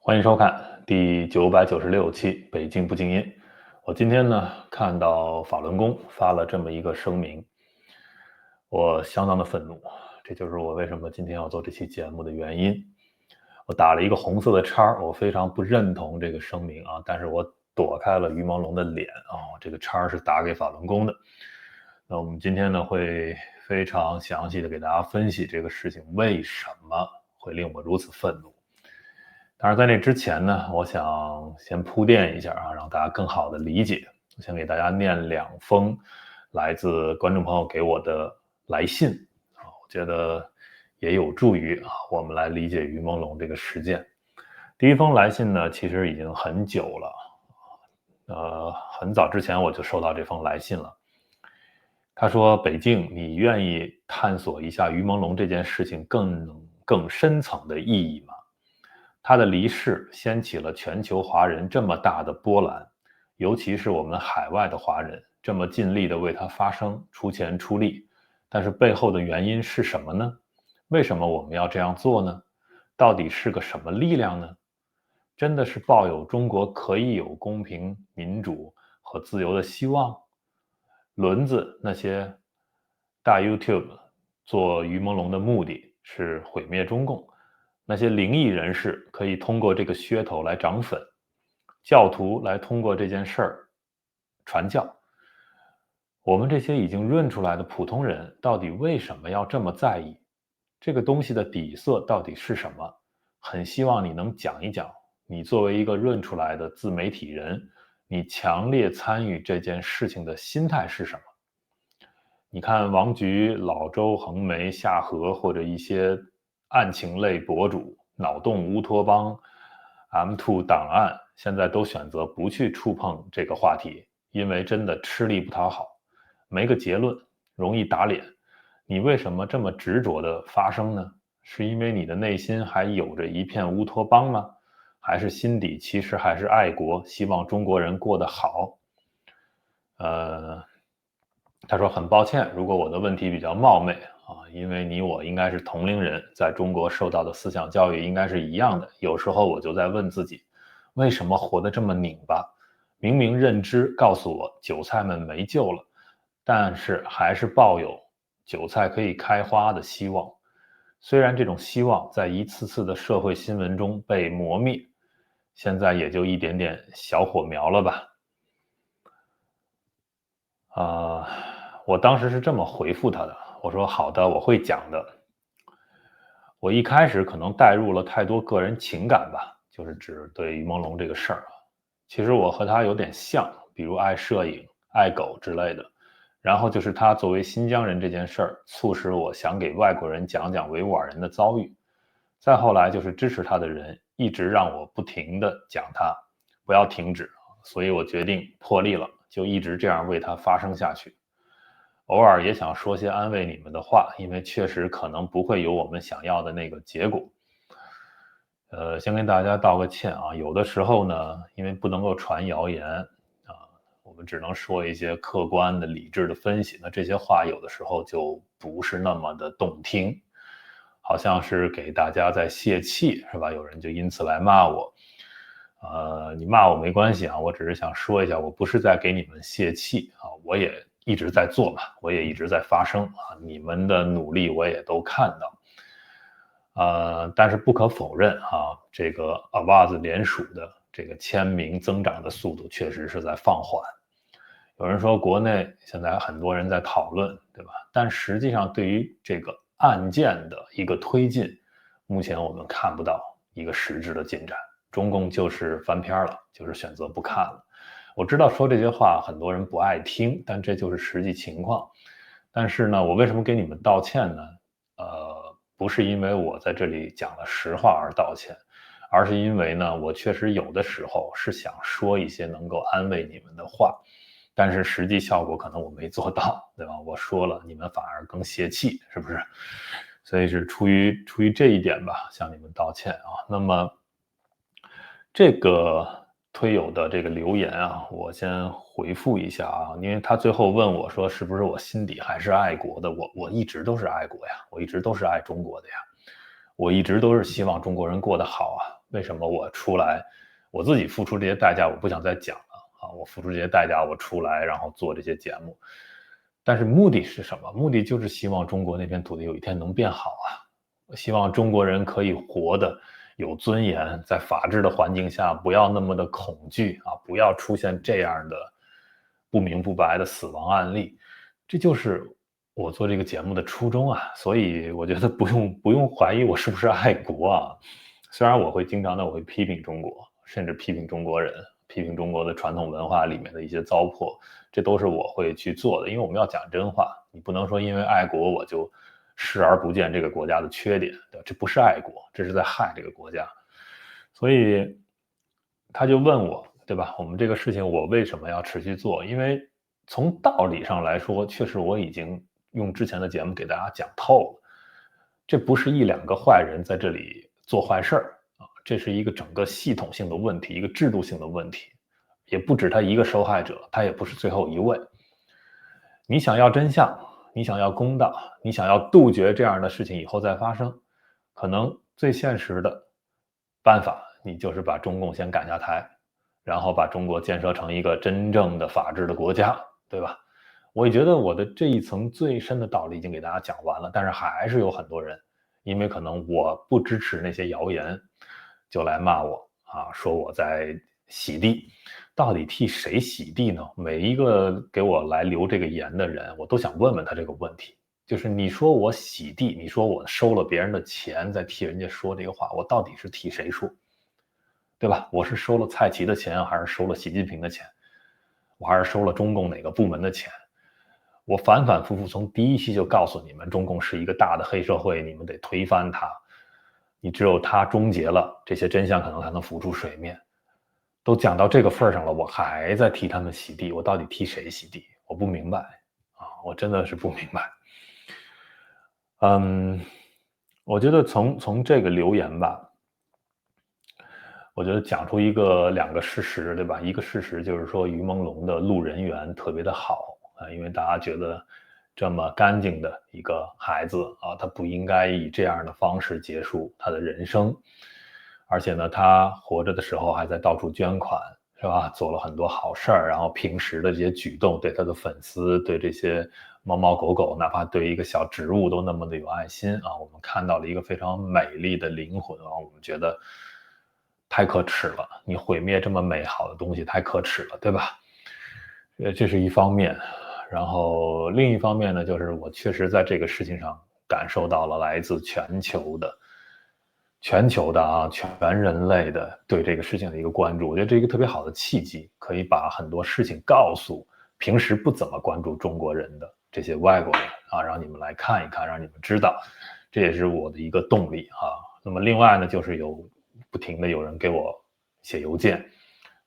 欢迎收看第996期北京不静音。我今天呢看到法轮功发了这么一个声明，我相当的愤怒，这就是我为什么今天要做这期节目的原因。我打了一个红色的叉，我非常不认同这个声明啊，但是我躲开了于朦胧的脸啊，这个叉是打给法轮功的。那我们今天呢会非常详细的给大家分析这个事情为什么会令我如此愤怒。当然，在那之前呢，我想先铺垫一下啊，让大家更好的理解。我先给大家念2封来自观众朋友给我的来信啊，我觉得也有助于我们来理解于朦胧这个事件。第一封来信呢，其实已经很久了，很早之前我就收到这封来信了。他说：“北静，你愿意探索一下于朦胧这件事情更深层的意义吗？他的离世掀起了全球华人这么大的波澜，尤其是我们海外的华人这么尽力的为他发声、出钱出力，但是背后的原因是什么呢？为什么我们要这样做呢？到底是个什么力量呢？真的是抱有中国可以有公平、民主和自由的希望？轮子那些大 YouTube 做于朦胧的目的是毁灭中共，那些灵异人士可以通过这个噱头来涨粉，教徒来通过这件事儿传教。我们这些已经润出来的普通人，到底为什么要这么在意？这个东西的底色到底是什么？很希望你能讲一讲，你作为一个润出来的自媒体人，你强烈参与这件事情的心态是什么？你看王菊、老周、横眉、夏荷或者一些案情类博主、脑洞乌托邦、M2 档案，现在都选择不去触碰这个话题，因为真的吃力不讨好，没个结论，容易打脸。你为什么这么执着的发声呢？是因为你的内心还有着一片乌托邦吗？还是心底其实还是爱国，希望中国人过得好？他说很抱歉，如果我的问题比较冒昧啊，因为你我应该是同龄人，在中国受到的思想教育应该是一样的。有时候我就在问自己，为什么活得这么拧巴？明明认知告诉我韭菜们没救了，但是还是抱有韭菜可以开花的希望。虽然这种希望在一次次的社会新闻中被磨灭，现在也就一点点小火苗了吧。我当时是这么回复他的，我说好的，我会讲的。我一开始可能带入了太多个人情感吧，就是指对于朦胧这个事儿。其实我和他有点像，比如爱摄影、爱狗之类的。然后就是他作为新疆人这件事儿，促使我想给外国人讲讲维吾尔人的遭遇。再后来就是支持他的人一直让我不停的讲他，不要停止，所以我决定破例了，就一直这样为他发声下去。偶尔也想说些安慰你们的话，因为确实可能不会有我们想要的那个结果。先跟大家道个歉啊，有的时候呢，因为不能够传谣言啊，我们只能说一些客观的、理智的分析。那这些话有的时候就不是那么的动听，好像是给大家在泄气，是吧？有人就因此来骂我。你骂我没关系啊，我只是想说一下，我不是在给你们泄气啊，我也一直在做嘛，我也一直在发声啊，你们的努力我也都看到。但是不可否认啊，这个 Avaz 联署的这个签名增长的速度确实是在放缓。有人说国内现在很多人在讨论，对吧？但实际上对于这个案件的一个推进，目前我们看不到一个实质的进展。中共就是翻篇了，就是选择不看了。我知道说这些话很多人不爱听，但这就是实际情况。但是呢，我为什么给你们道歉呢？不是因为我在这里讲了实话而道歉，而是因为呢，我确实有的时候是想说一些能够安慰你们的话，但是实际效果可能我没做到，对吧？我说了，你们反而更泄气，是不是？所以是出于这一点吧，向你们道歉啊。那么这个推友的这个留言啊，我先回复一下啊，因为他最后问我说，是不是我心底还是爱国的？我一直都是爱国呀，我一直都是爱中国的呀，我一直都是希望中国人过得好啊。为什么我出来，我自己付出这些代价，我不想再讲了啊，我付出这些代价，我出来然后做这些节目，但是目的是什么？目的就是希望中国那片土地有一天能变好啊，希望中国人可以活得有尊严，在法治的环境下不要那么的恐惧啊，不要出现这样的不明不白的死亡案例，这就是我做这个节目的初衷啊。所以我觉得不用怀疑我是不是爱国啊。虽然我会经常的我会批评中国，甚至批评中国人，批评中国的传统文化里面的一些糟粕，这都是我会去做的，因为我们要讲真话，你不能说因为爱国我就视而不见这个国家的缺点，对吧？这不是爱国，这是在害这个国家。所以他就问我，对吧？我们这个事情我为什么要持续做？因为从道理上来说，确实我已经用之前的节目给大家讲透了，这不是一两个坏人在这里做坏事儿啊，这是一个整个系统性的问题，一个制度性的问题，也不止他一个受害者，他也不是最后一位。你想要真相，你想要公道，你想要杜绝这样的事情以后再发生，可能最现实的办法，你就是把中共先赶下台，然后把中国建设成一个真正的法治的国家，对吧？我也觉得我的这一层最深的道理已经给大家讲完了，但是还是有很多人，因为可能我不支持那些谣言，就来骂我啊，说我在洗地。到底替谁洗地呢？每一个给我来留这个言的人，我都想问问他这个问题，就是你说我洗地，你说我收了别人的钱，在替人家说这个话，我到底是替谁说？对吧？我是收了蔡奇的钱，还是收了习近平的钱？我还是收了中共哪个部门的钱？我反反复复从第一期就告诉你们，中共是一个大的黑社会，你们得推翻它。你只有它终结了，这些真相可能才能浮出水面。都讲到这个份上了，我还在替他们洗地，我到底替谁洗地？我不明白啊，我真的是不明白。我觉得从这个留言吧，我觉得讲出两个事实，对吧？一个事实就是说于朦胧的路人缘特别的好啊，因为大家觉得这么干净的一个孩子啊，他不应该以这样的方式结束他的人生。而且呢，他活着的时候还在到处捐款，是吧？做了很多好事儿，然后平时的这些举动，对他的粉丝，对这些猫猫狗狗，哪怕对一个小植物都那么的有爱心啊！我们看到了一个非常美丽的灵魂啊！我们觉得太可耻了，你毁灭这么美好的东西，太可耻了，对吧？这是一方面，然后另一方面呢，就是我确实在这个事情上感受到了来自全球的啊，全人类的对这个事情的一个关注，我觉得这是一个特别好的契机，可以把很多事情告诉平时不怎么关注中国人的这些外国人啊，让你们来看一看，让你们知道，这也是我的一个动力啊。那么另外呢，就是不停的有人给我写邮件、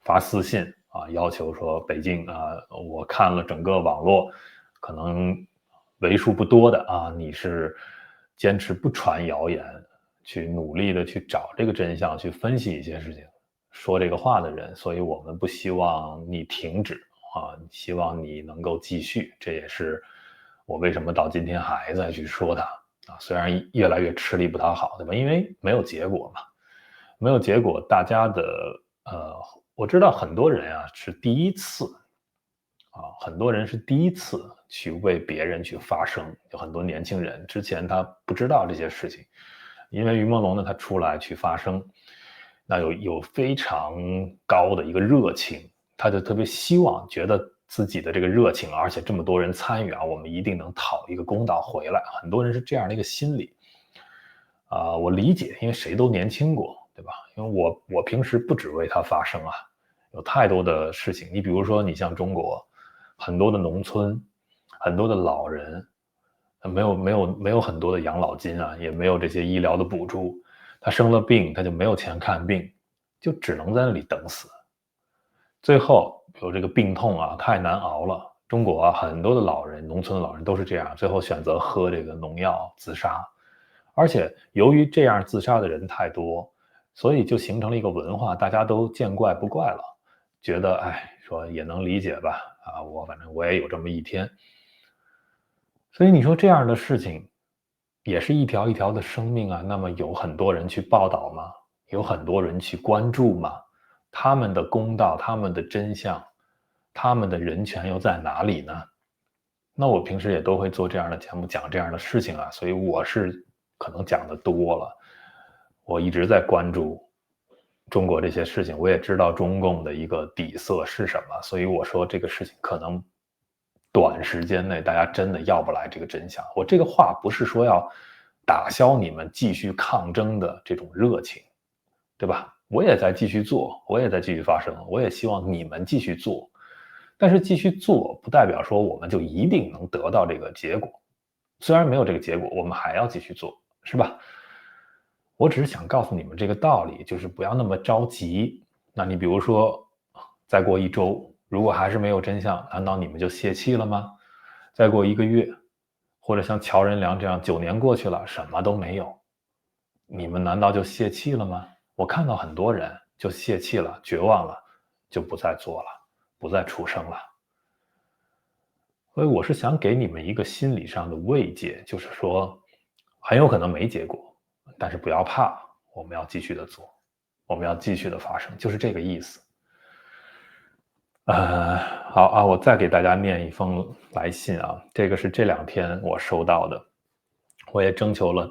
发私信啊，要求说北京啊，我看了整个网络，可能为数不多的啊，你是坚持不传谣言。去努力的去找这个真相，去分析一些事情，说这个话的人，所以我们不希望你停止啊，希望你能够继续，这也是我为什么到今天还在去说它啊，虽然越来越吃力不讨好，对吧？因为没有结果嘛，没有结果，大家的我知道很多人啊是第一次啊，很多人是第一次去为别人去发声，有很多年轻人之前他不知道这些事情。因为于朦胧呢，他出来去发声，那有非常高的一个热情，他就特别希望，觉得自己的这个热情，而且这么多人参与啊，我们一定能讨一个公道回来。很多人是这样的一个心理，我理解，因为谁都年轻过，对吧？因为我平时不只为他发声啊，有太多的事情。你比如说，你像中国很多的农村，很多的老人。没有很多的养老金啊，也没有这些医疗的补助，他生了病他就没有钱看病，就只能在那里等死。最后有这个病痛啊，太难熬了。中国啊，很多的老人，农村的老人都是这样，最后选择喝这个农药自杀。而且由于这样自杀的人太多，所以就形成了一个文化，大家都见怪不怪了，觉得说也能理解吧，啊，反正我也有这么一天。所以你说这样的事情，也是一条一条的生命啊，那么有很多人去报道吗？有很多人去关注吗？他们的公道，他们的真相，他们的人权又在哪里呢？那我平时也都会做这样的节目，讲这样的事情啊，所以我是可能讲的多了。我一直在关注中国这些事情，我也知道中共的一个底色是什么，所以我说这个事情可能短时间内大家真的要不来这个真相。我这个话不是说要打消你们继续抗争的这种热情，对吧？我也在继续做，我也在继续发声，我也希望你们继续做。但是继续做不代表说我们就一定能得到这个结果，虽然没有这个结果，我们还要继续做，是吧？我只是想告诉你们这个道理，就是不要那么着急。那你比如说，再过1周，如果还是没有真相，难道你们就泄气了吗？再过1个月，或者像乔任梁这样9年过去了，什么都没有，你们难道就泄气了吗？我看到很多人就泄气了，绝望了，就不再做了，不再出声了。所以我是想给你们一个心理上的慰藉，就是说，很有可能没结果，但是不要怕，我们要继续的做，我们要继续的发声，就是这个意思。好啊，我再给大家念一封来信啊，这个是这2天我收到的，我也征求了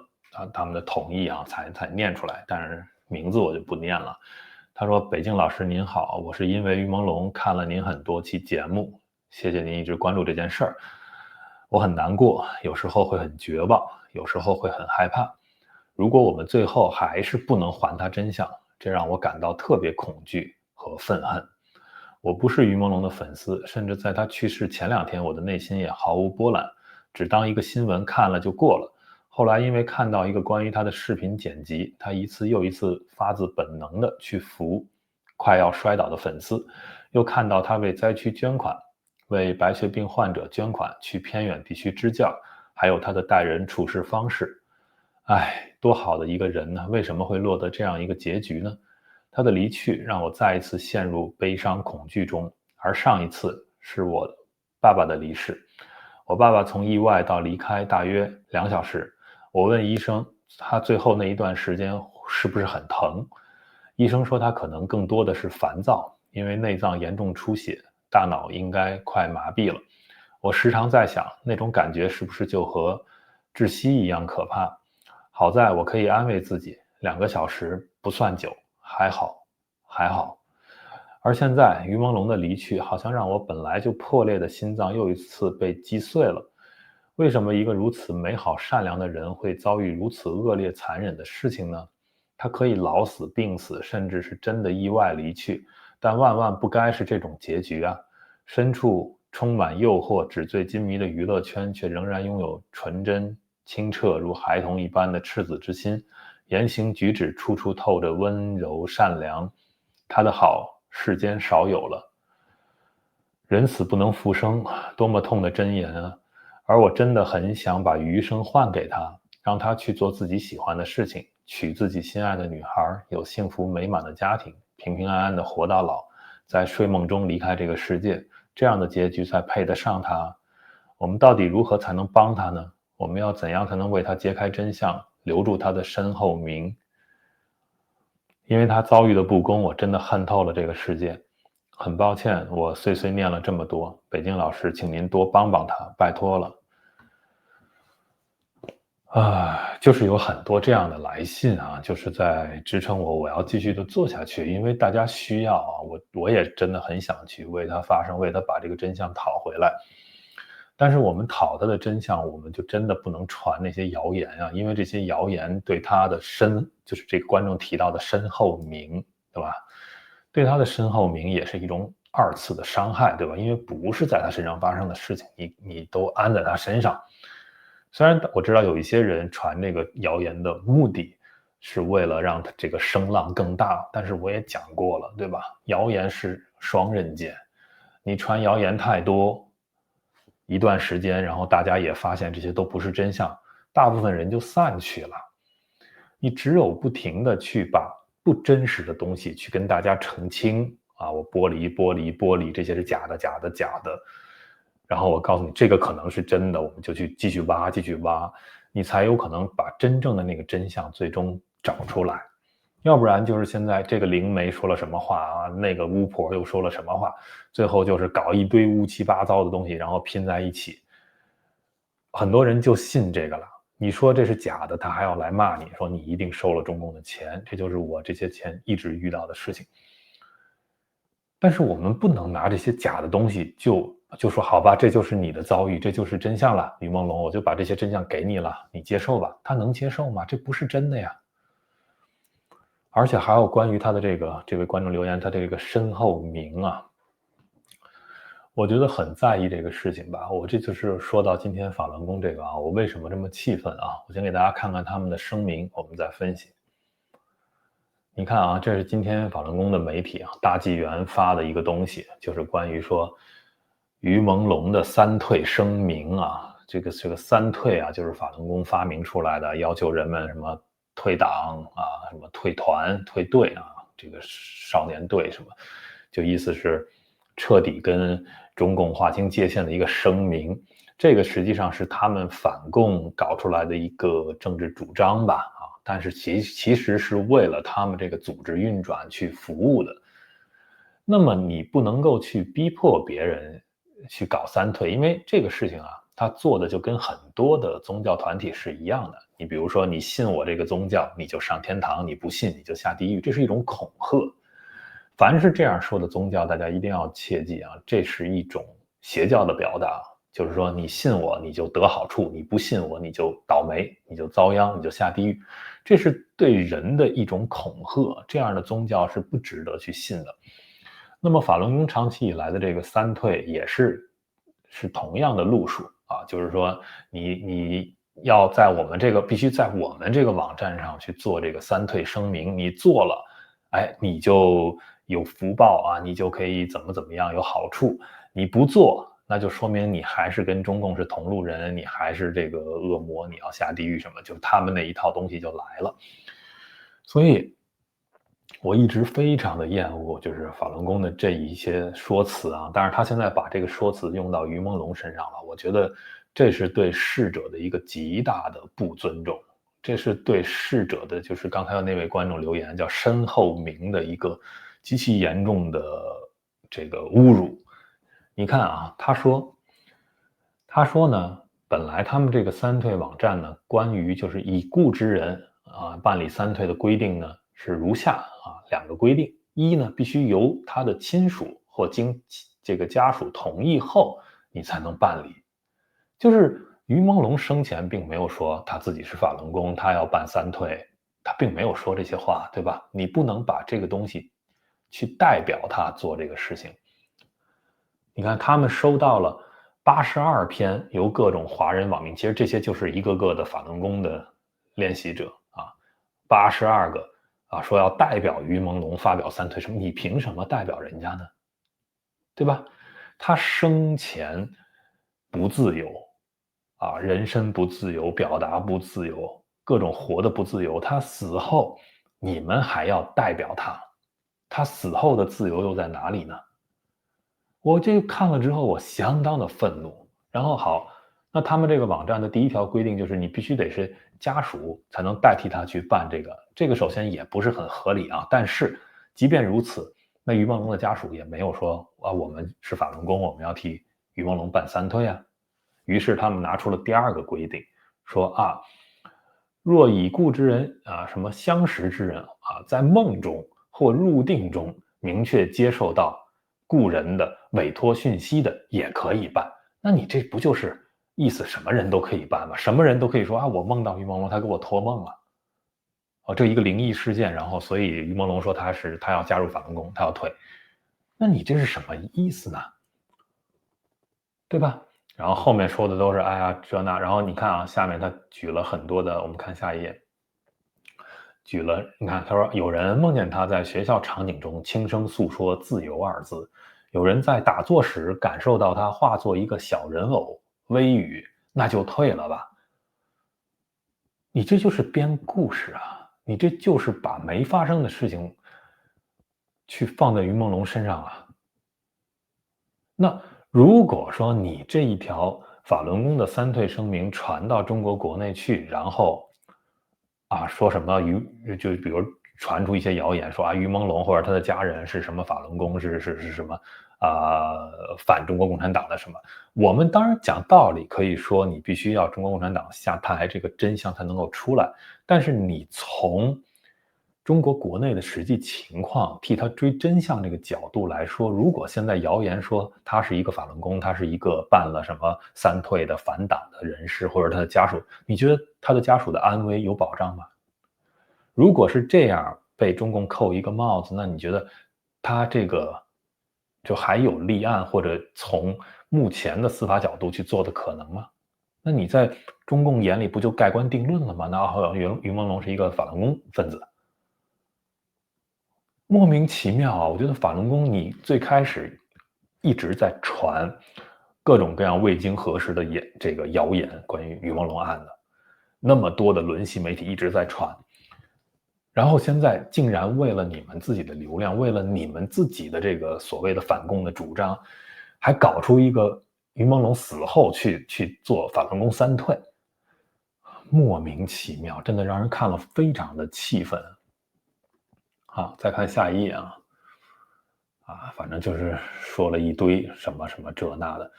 他们的同意啊，才念出来，但是名字我就不念了。他说：北京老师您好，我是因为于朦胧看了您很多期节目，谢谢您一直关注这件事儿，我很难过，有时候会很绝望，有时候会很害怕。如果我们最后还是不能还他真相，这让我感到特别恐惧和愤恨。我不是于朦胧的粉丝，甚至在他去世前2天，我的内心也毫无波澜，只当一个新闻看了就过了。后来因为看到一个关于他的视频剪辑，他一次又一次发自本能的去扶快要摔倒的粉丝，又看到他为灾区捐款，为白血病患者捐款，去偏远地区支教，还有他的待人处事方式。唉，多好的一个人呢，为什么会落得这样一个结局呢？他的离去让我再一次陷入悲伤恐惧中，而上一次是我爸爸的离世。我爸爸从意外到离开大约2小时，我问医生，他最后那一段时间是不是很疼？医生说他可能更多的是烦躁，因为内脏严重出血，大脑应该快麻痹了。我时常在想，那种感觉是不是就和窒息一样可怕？好在我可以安慰自己，2个小时不算久，还好，还好。而现在，于朦胧的离去，好像让我本来就破裂的心脏又一次被击碎了。为什么一个如此美好善良的人会遭遇如此恶劣残忍的事情呢？他可以老死、病死，甚至是真的意外离去，但万万不该是这种结局啊！身处充满诱惑、纸醉金迷的娱乐圈，却仍然拥有纯真、清澈如孩童一般的赤子之心，言行举止处处透着温柔善良。他的好，世间少有了。人死不能复生，多么痛的箴言啊！而我真的很想把余生换给他，让他去做自己喜欢的事情，娶自己心爱的女孩，有幸福美满的家庭，平平安安的活到老，在睡梦中离开这个世界，这样的结局才配得上他。我们到底如何才能帮他呢？我们要怎样才能为他揭开真相，留住他的身后名？因为他遭遇的不公，我真的恨透了这个世界。很抱歉，我碎碎念了这么多，北京老师，请您多帮帮他，拜托了。就是有很多这样的来信啊，就是在支撑我要继续的做下去，因为大家需要啊，我也真的很想去为他发声，为他把这个真相讨回来。但是我们讨他的真相，我们就真的不能传那些谣言啊，因为这些谣言对他的就是这个观众提到的身后名，对吧？对他的身后名也是一种2次的伤害，对吧？因为不是在他身上发生的事情，你都安在他身上。虽然我知道有一些人传这个谣言的目的是为了让他这个声浪更大，但是我也讲过了，对吧？谣言是双刃剑，你传谣言太多，一段时间，然后大家也发现这些都不是真相，大部分人就散去了。你只有不停的去把不真实的东西去跟大家澄清啊，我剥离，这些是假的，然后我告诉你这个可能是真的，我们就去继续挖，你才有可能把真正的那个真相最终找出来。要不然就是现在这个灵媒说了什么话啊，那个巫婆又说了什么话，最后就是搞一堆乌七八糟的东西，然后拼在一起，很多人就信这个了。你说这是假的，他还要来骂你，说你一定收了中共的钱，这就是我这些钱一直遇到的事情。但是我们不能拿这些假的东西就说好吧，这就是你的遭遇，这就是真相了，于朦胧，我就把这些真相给你了，你接受吧。他能接受吗？这不是真的呀。而且还有关于他的这位观众留言，他这个身后名啊，我觉得很在意这个事情吧。我这就是说到今天法轮功这个啊，我为什么这么气愤啊？我先给大家看看他们的声明，我们再分析。你看啊，这是今天法轮功的媒体啊，大纪元发的一个东西，就是关于说于朦胧的三退声明啊。这个三退啊，就是法轮功发明出来的，要求人们什么退党啊，什么退团、退队啊，这个少年队什么，就意思是彻底跟中共划清界限的一个声明。这个实际上是他们反共搞出来的一个政治主张吧。但是其实是为了他们这个组织运转去服务的。那么你不能够去逼迫别人去搞三退，因为这个事情啊，他做的就跟很多的宗教团体是一样的。你比如说，你信我这个宗教，你就上天堂；你不信，你就下地狱。这是一种恐吓。凡是这样说的宗教，大家一定要切记啊，这是一种邪教的表达。就是说，你信我，你就得好处；你不信我，你就倒霉，你就遭殃，你就下地狱。这是对人的一种恐吓，这样的宗教是不值得去信的。那么法轮功长期以来的这个三退也是同样的路数啊，就是说你要在我们这个必须在我们这个网站上去做这个三退声明，你做了，哎，你就有福报啊，你就可以怎么样有好处，你不做。那就说明你还是跟中共是同路人，你还是这个恶魔，你要下地狱什么，就他们那一套东西就来了。所以，我一直非常的厌恶，就是法轮功的这一些说辞啊。但是他现在把这个说辞用到于朦胧身上了，我觉得这是对逝者的一个极大的不尊重，这是对逝者的，就是刚才的那位观众留言叫身后名的一个极其严重的这个侮辱。你看啊，他说呢，本来他们这个三退网站呢，关于就是已故之人啊办理三退的规定呢是如下啊两个规定：一呢，必须由他的亲属或经这个家属同意后，你才能办理。就是于朦胧生前并没有说他自己是法轮功，他要办三退，他并没有说这些话，对吧？你不能把这个东西去代表他做这个事情。你看，他们收到了82篇由各种华人网民，其实这些就是一个个的法轮功的练习者啊，82个啊，说要代表于朦胧发表三退声，你凭什么代表人家呢？对吧？他生前不自由啊，人身不自由，表达不自由，各种活的不自由。他死后，你们还要代表他，他死后的自由又在哪里呢？我这看了之后，我相当的愤怒。然后好，那他们这个网站的第一条规定就是你必须得是家属才能代替他去办这个，这个首先也不是很合理啊。但是即便如此，那于朦胧的家属也没有说啊，我们是法轮功，我们要替于朦胧办三退啊。于是他们拿出了第二个规定，说啊，若已故之人啊，什么相识之人啊，在梦中或入定中明确接受到故人的委托讯息的，也可以办。那你这不就是意思什么人都可以办吗？什么人都可以说啊，我梦到于朦胧，他给我托梦了。哦，这一个灵异事件，然后所以于朦胧说他要加入法轮功，他要退。那你这是什么意思呢？对吧？然后后面说的都是哎呀这那，然后你看啊，下面他举了很多的，我们看下一页，举了，你看他说有人梦见他在学校场景中轻声诉说自由二字，有人在打坐时感受到他化作一个小人偶微语，那就退了吧。你这就是编故事啊，你这就是把没发生的事情去放在于朦胧身上啊。那如果说你这一条法轮功的三退声明传到中国国内去，然后啊说什么就比如传出一些谣言，说啊于朦胧或者他的家人是什么法轮功，是什么反中国共产党的什么。我们当然讲道理，可以说你必须要中国共产党下台，这个真相才能够出来。但是你从中国国内的实际情况，替他追真相这个角度来说，如果现在谣言说他是一个法轮功，他是一个办了什么三退的反党的人士，或者他的家属，你觉得他的家属的安危有保障吗？如果是这样被中共扣一个帽子，那你觉得他这个就还有立案或者从目前的司法角度去做的可能吗？那你在中共眼里不就盖棺定论了吗？那好像于朦胧是一个法轮功分子，莫名其妙啊！我觉得法轮功你最开始一直在传各种各样未经核实的这个谣言，关于于朦胧案的，那么多的轮系媒体一直在传，然后现在竟然为了你们自己的流量，为了你们自己的这个所谓的反共的主张，还搞出一个于朦胧死后去做法轮功三退，莫名其妙，真的让人看了非常的气愤。好，再看下一页啊。反正就是说了一堆什么什么这那的，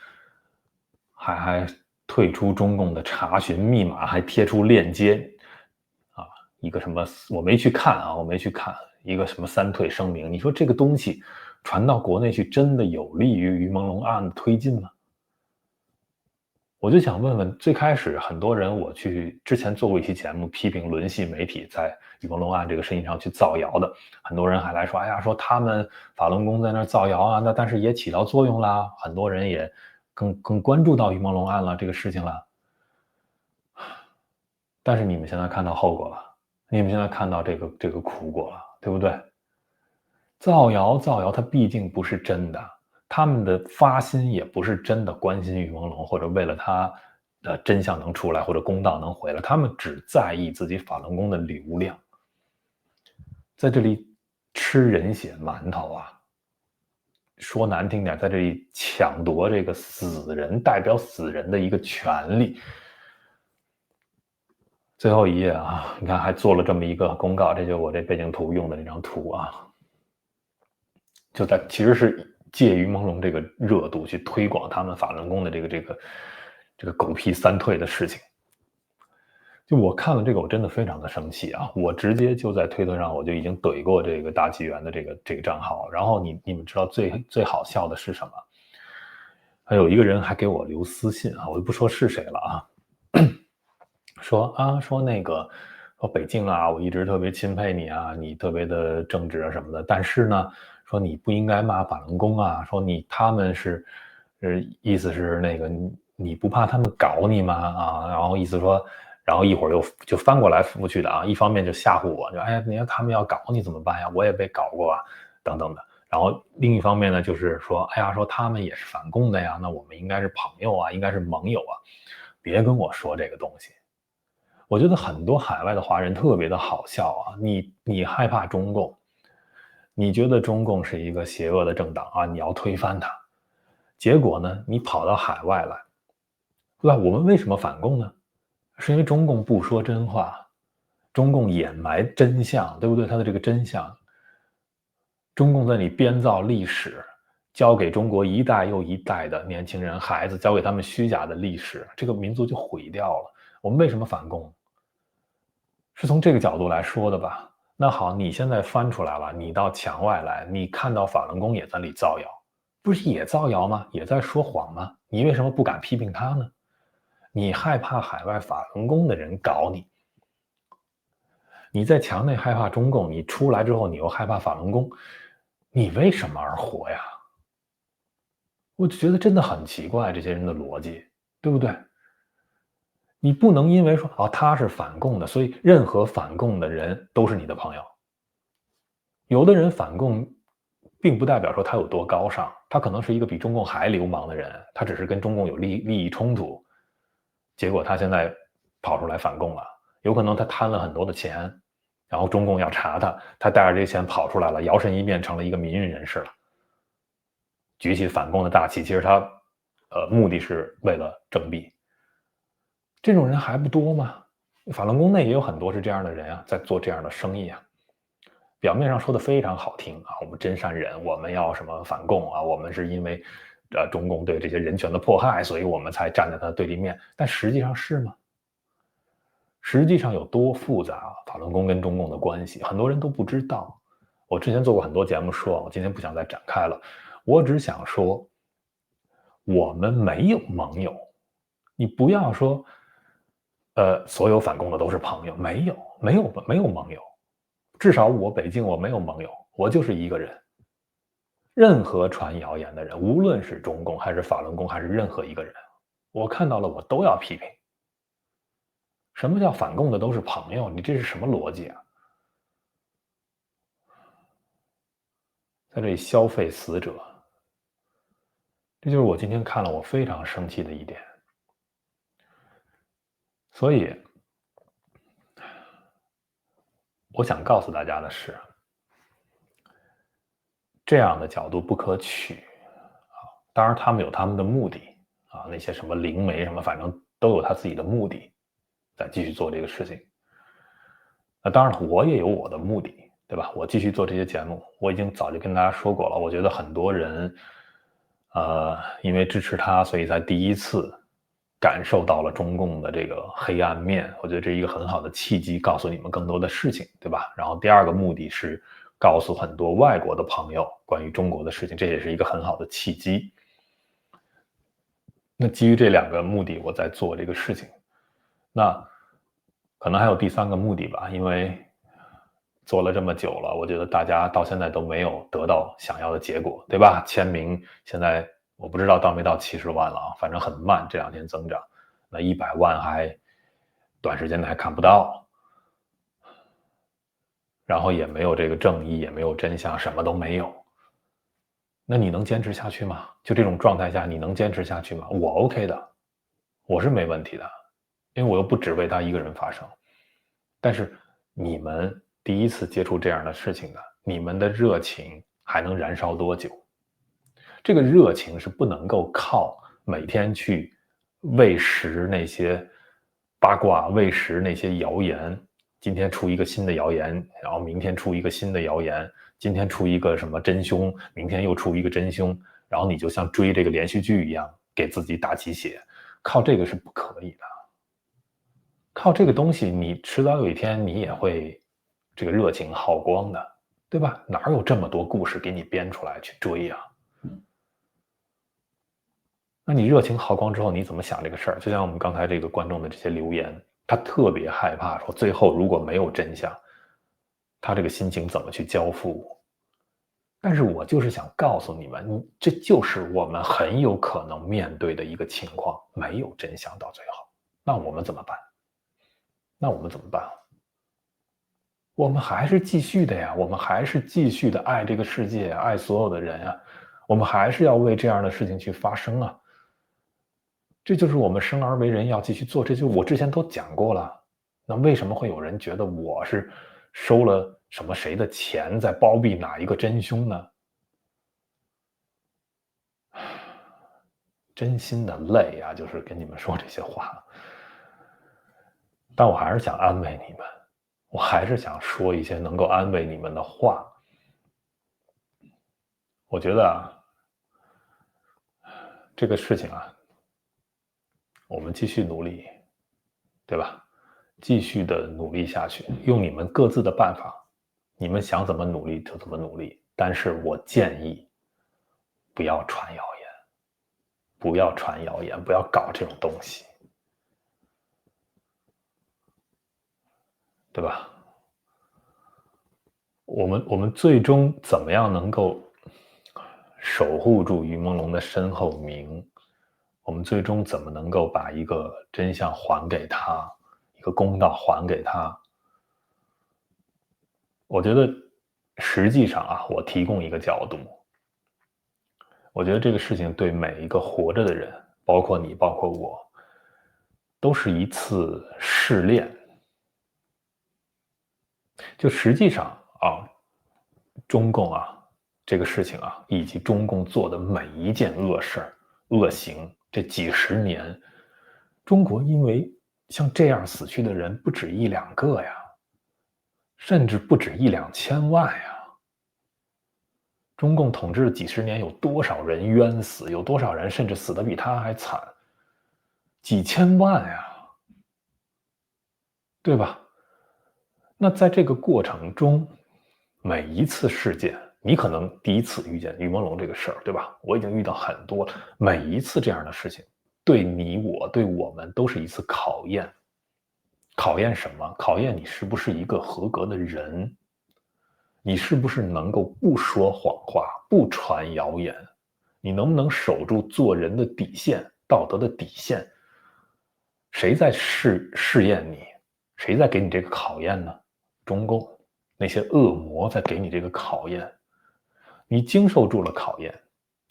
还退出中共的查询密码，还贴出链接，一个什么我没去看啊，我没去看一个什么三退声明，你说这个东西传到国内去，真的有利于于朦胧案的推进吗？我就想问问，最开始很多人我去之前做过一期节目，批评轮系媒体在于朦胧案这个事情上去造谣的，很多人还来说，哎呀，说他们法轮功在那造谣啊，那但是也起到作用啦，很多人也更关注到于朦胧案了这个事情了。但是你们现在看到后果了，你们现在看到这个苦果了，对不对？造谣，它毕竟不是真的，他们的发心也不是真的关心于朦胧，或者为了他的真相能出来，或者公道能回来，他们只在意自己法轮功的流量，在这里吃人血馒头啊！说难听点，在这里抢夺这个死人代表死人的一个权利。最后一页啊，你看还做了这么一个公告，这就是我这背景图用的那张图啊。就在其实是借于朦胧这个热度去推广他们法轮功的这个狗屁三退的事情。就我看了这个，我真的非常的生气啊！我直接就在推特上我就已经怼过这个大纪元的这个账号。然后你们知道最好笑的是什么？还有一个人还给我留私信啊，我就不说是谁了啊。说那个说北京啊，我一直特别钦佩你啊，你特别的正直啊什么的，但是呢，说你不应该骂法轮功啊，说他们是，意思是那个你不怕他们搞你吗？啊，然后意思说，然后一会儿又就翻过来覆去的啊，一方面就吓唬我，就哎呀，你看他们要搞你怎么办呀？我也被搞过啊，等等的。然后另一方面呢，就是说，哎呀，说他们也是反共的呀，那我们应该是朋友啊，应该是盟友啊，别跟我说这个东西。我觉得很多海外的华人特别的好笑啊，你害怕中共，你觉得中共是一个邪恶的政党啊，你要推翻它，结果呢，你跑到海外来，对吧？我们为什么反共呢？是因为中共不说真话，中共掩埋真相，对不对？他的这个真相，中共在那里编造历史，教给中国一代又一代的年轻人、孩子，教给他们虚假的历史，这个民族就毁掉了。我们为什么反共？是从这个角度来说的吧？那好，你现在翻出来了，你到墙外来，你看到法轮功也在那里造谣，不是也造谣吗？也在说谎吗？你为什么不敢批评他呢？你害怕海外法轮功的人搞你，你在墙内害怕中共，你出来之后你又害怕法轮功，你为什么而活呀？我就觉得真的很奇怪，这些人的逻辑，对不对？你不能因为说他是反共的，所以任何反共的人都是你的朋友。有的人反共，并不代表说他有多高尚，他可能是一个比中共还流氓的人，他只是跟中共有利益冲突，结果他现在跑出来反共了，有可能他贪了很多的钱，然后中共要查他，他带着这些钱跑出来了，摇身一变成了一个民运人士了，举起反共的大旗，其实他目的是为了政弊。这种人还不多吗？法轮功内也有很多是这样的人啊，在做这样的生意啊。表面上说的非常好听啊，我们真善忍，我们要什么反共啊，我们是因为中共对这些人权的迫害，所以我们才站在他的对立面。但实际上是吗？实际上有多复杂啊？法轮功跟中共的关系，很多人都不知道。我之前做过很多节目说，我今天不想再展开了。我只想说，我们没有盟友。你不要说，所有反共的都是朋友，没有盟友。至少我北京我没有盟友，我就是一个人。任何传谣言的人，无论是中共还是法轮功还是任何一个人，我看到了我都要批评。什么叫反共的都是朋友？你这是什么逻辑啊？在这里消费死者，这就是我今天看了我非常生气的一点。所以，我想告诉大家的是，这样的角度不可取啊。当然，他们有他们的目的啊，那些什么灵媒什么，反正都有他自己的目的，在继续做这个事情。那当然了，我也有我的目的，对吧？我继续做这些节目，我已经早就跟大家说过了。我觉得很多人，因为支持他，所以才第一次感受到了中共的这个黑暗面。我觉得这是一个很好的契机，告诉你们更多的事情，对吧？然后第二个目的是告诉很多外国的朋友关于中国的事情，这也是一个很好的契机。那基于这两个目的，我在做这个事情。那可能还有第三个目的吧，因为做了这么久了，我觉得大家到现在都没有得到想要的结果，对吧？签名现在我不知道到没到70万了啊，反正很慢，这2天增长。那100万还短时间内还看不到，然后也没有这个正义，也没有真相，什么都没有。那你能坚持下去吗？就这种状态下，你能坚持下去吗？我 OK 的，我是没问题的，因为我又不只为他一个人发声。但是你们第一次接触这样的事情的，你们的热情还能燃烧多久？这个热情是不能够靠每天去喂食那些八卦，喂食那些谣言。今天出一个新的谣言，然后明天出一个新的谣言，今天出一个什么真凶，明天又出一个真凶，然后你就像追这个连续剧一样，给自己打鸡血，靠这个是不可以的。靠这个东西，你迟早有一天你也会这个热情耗光的，对吧？哪有这么多故事给你编出来去追呀？那你热情耗光之后，你怎么想这个事儿？就像我们刚才这个观众的这些留言，他特别害怕说，最后如果没有真相，他这个心情怎么去交付？但是我就是想告诉你们，这就是我们很有可能面对的一个情况，没有真相到最后，那我们怎么办？那我们怎么办？我们还是继续的呀，我们还是继续的爱这个世界，爱所有的人啊，我们还是要为这样的事情去发声啊。这就是我们生而为人要继续做，这就我之前都讲过了。那为什么会有人觉得我是收了什么谁的钱，在包庇哪一个真凶呢？真心的累啊，就是跟你们说这些话。但我还是想安慰你们，我还是想说一些能够安慰你们的话。我觉得啊，这个事情啊，我们继续努力，对吧？继续的努力下去，用你们各自的办法，你们想怎么努力就怎么努力。但是我建议，不要传谣言，不要传谣言，不要搞这种东西，对吧？我们最终怎么样能够守护住于朦胧的身后名？我们最终怎么能够把一个真相还给他，一个公道还给他？我觉得实际上啊，我提供一个角度，我觉得这个事情对每一个活着的人，包括你，包括我，都是一次试炼。就实际上啊，中共啊这个事情啊，以及中共做的每一件恶事儿、恶行，这几十年，中国因为像这样死去的人不止1、2个呀。甚至不止1、2千万呀。中共统治了几十年，有多少人冤死，有多少人甚至死得比他还惨，几千万呀，对吧？那在这个过程中，每一次事件，你可能第一次遇见于朦胧这个事儿，对吧？我已经遇到很多了，每一次这样的事情，对你我，对我们都是一次考验。考验什么？考验你是不是一个合格的人，你是不是能够不说谎话，不传谣言，你能不能守住做人的底线，道德的底线？谁在试验你？谁在给你这个考验呢？中共那些恶魔在给你这个考验。你经受住了考验，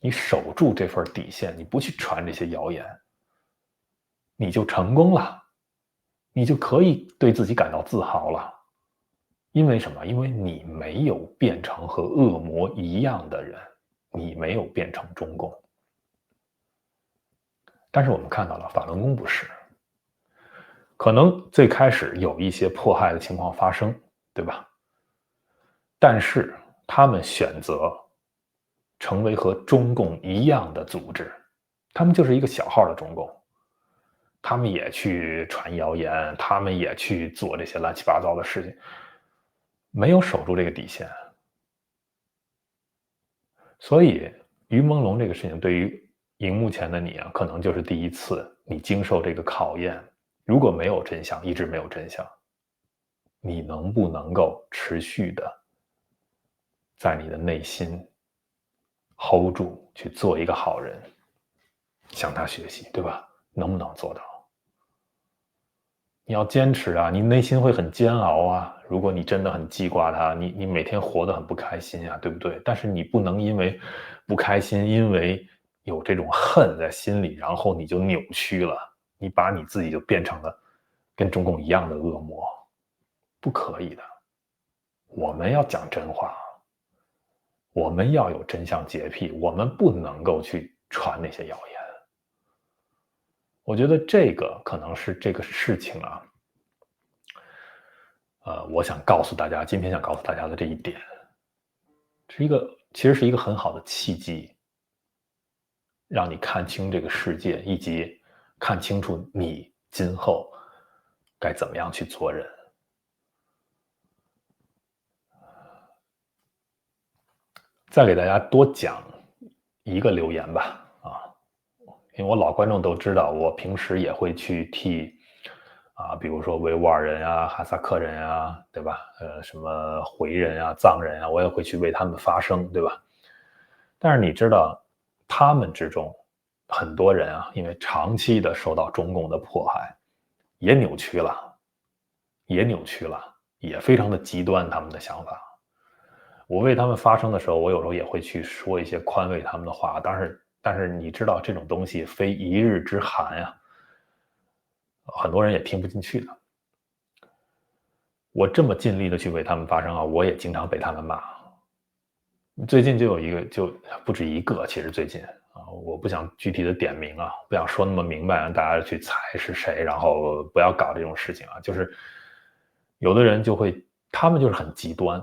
你守住这份底线，你不去传这些谣言，你就成功了，你就可以对自己感到自豪了。因为什么？因为你没有变成和恶魔一样的人，你没有变成中共。但是我们看到了法轮功不是，可能最开始有一些迫害的情况发生，对吧？但是他们选择成为和中共一样的组织，他们就是一个小号的中共，他们也去传谣言，他们也去做这些乱七八糟的事情，没有守住这个底线。所以于朦胧这个事情对于荧幕前的你啊，可能就是第一次你经受这个考验。如果没有真相，一直没有真相，你能不能够持续的在你的内心 hold 住，去做一个好人，向他学习，对吧？能不能做到？你要坚持啊，你内心会很煎熬啊。如果你真的很记挂他，你每天活得很不开心啊，对不对？但是你不能因为不开心，因为有这种恨在心里，然后你就扭曲了，你把你自己就变成了跟中共一样的恶魔，不可以的。我们要讲真话，我们要有真相洁癖，我们不能够去传那些谣言。我觉得这个可能是这个事情啊，我想告诉大家，今天想告诉大家的这一点，其实是一个很好的契机，让你看清这个世界，以及看清楚你今后该怎么样去做人。再给大家多讲一个留言吧，因为我老观众都知道，我平时也会去替比如说维吾尔人啊、哈萨克人啊，对吧？什么回人啊、藏人啊，我也会去为他们发声，对吧？但是你知道，他们之中很多人啊，因为长期的受到中共的迫害，也扭曲了，也非常的极端，他们的想法。我为他们发声的时候，我有时候也会去说一些宽慰他们的话，但是你知道，这种东西非一日之寒呀，很多人也听不进去的。我这么尽力的去为他们发声啊，我也经常被他们骂。最近就有一个，就不止一个，其实最近我不想具体的点名啊，不想说那么明白，让大家去猜是谁，然后不要搞这种事情啊。就是有的人就会，他们就是很极端，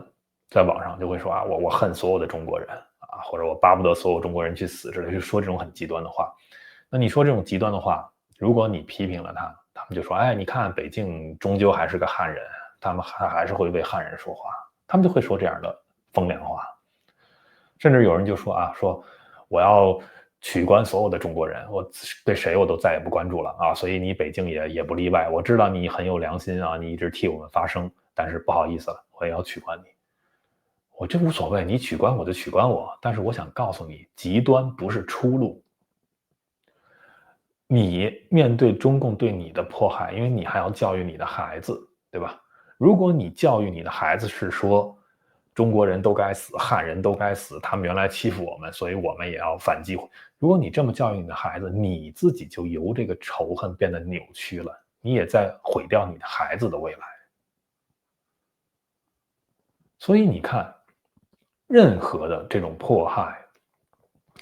在网上就会说我恨所有的中国人啊，或者我巴不得所有中国人去死之类，就说这种很极端的话。那你说这种极端的话，如果你批评了他，他们就说，哎，你看北京终究还是个汉人，他们还是会为汉人说话，他们就会说这样的风凉话。甚至有人就说说我要取关所有的中国人，我对谁我都再也不关注了啊！所以你北京也不例外。我知道你很有良心啊，你一直替我们发声，但是不好意思了，我也要取关你。我这无所谓，你取关我就取关我，但是我想告诉你，极端不是出路。你面对中共对你的迫害，因为你还要教育你的孩子，对吧？如果你教育你的孩子是说中国人都该死，汉人都该死，他们原来欺负我们，所以我们也要反击。如果你这么教育你的孩子，你自己就由这个仇恨变得扭曲了，你也在毁掉你的孩子的未来。所以你看，任何的这种迫害，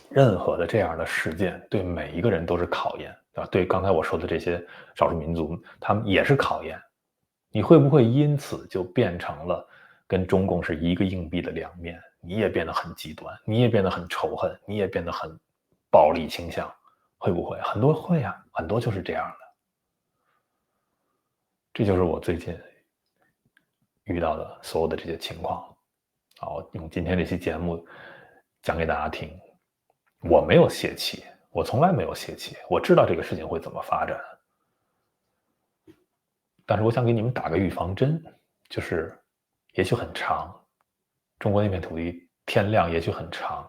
任何的这样的事件，对每一个人都是考验啊！对刚才我说的这些少数民族，他们也是考验。你会不会因此就变成了跟中共是一个硬币的两面，你也变得很极端，你也变得很仇恨，你也变得很暴力倾向，会不会？很多会啊，很多就是这样的。这就是我最近遇到的所有的这些情况。我用今天这期节目讲给大家听。我没有泄气，我从来没有泄气，我知道这个事情会怎么发展。但是我想给你们打个预防针，就是也许很长，中国那片土地天亮也许很长，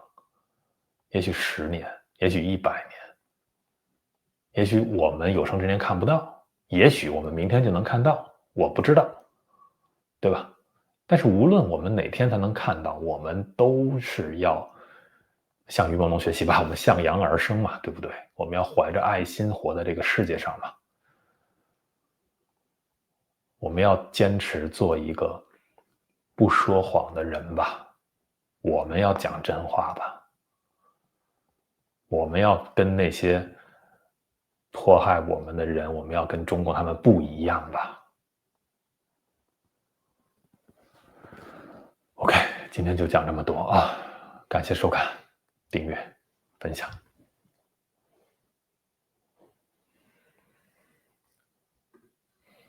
也许10年，也许100年，也许我们有生之年看不到，也许我们明天就能看到，我不知道，对吧？但是无论我们哪天才能看到，我们都是要向于梦龙学习吧，我们向阳而生嘛，对不对？我们要怀着爱心活在这个世界上嘛。我们要坚持做一个不说谎的人吧，我们要讲真话吧，我们要跟那些迫害我们的人，我们要跟中共他们不一样吧。OK， 今天就讲这么多啊，感谢收看、订阅、分享。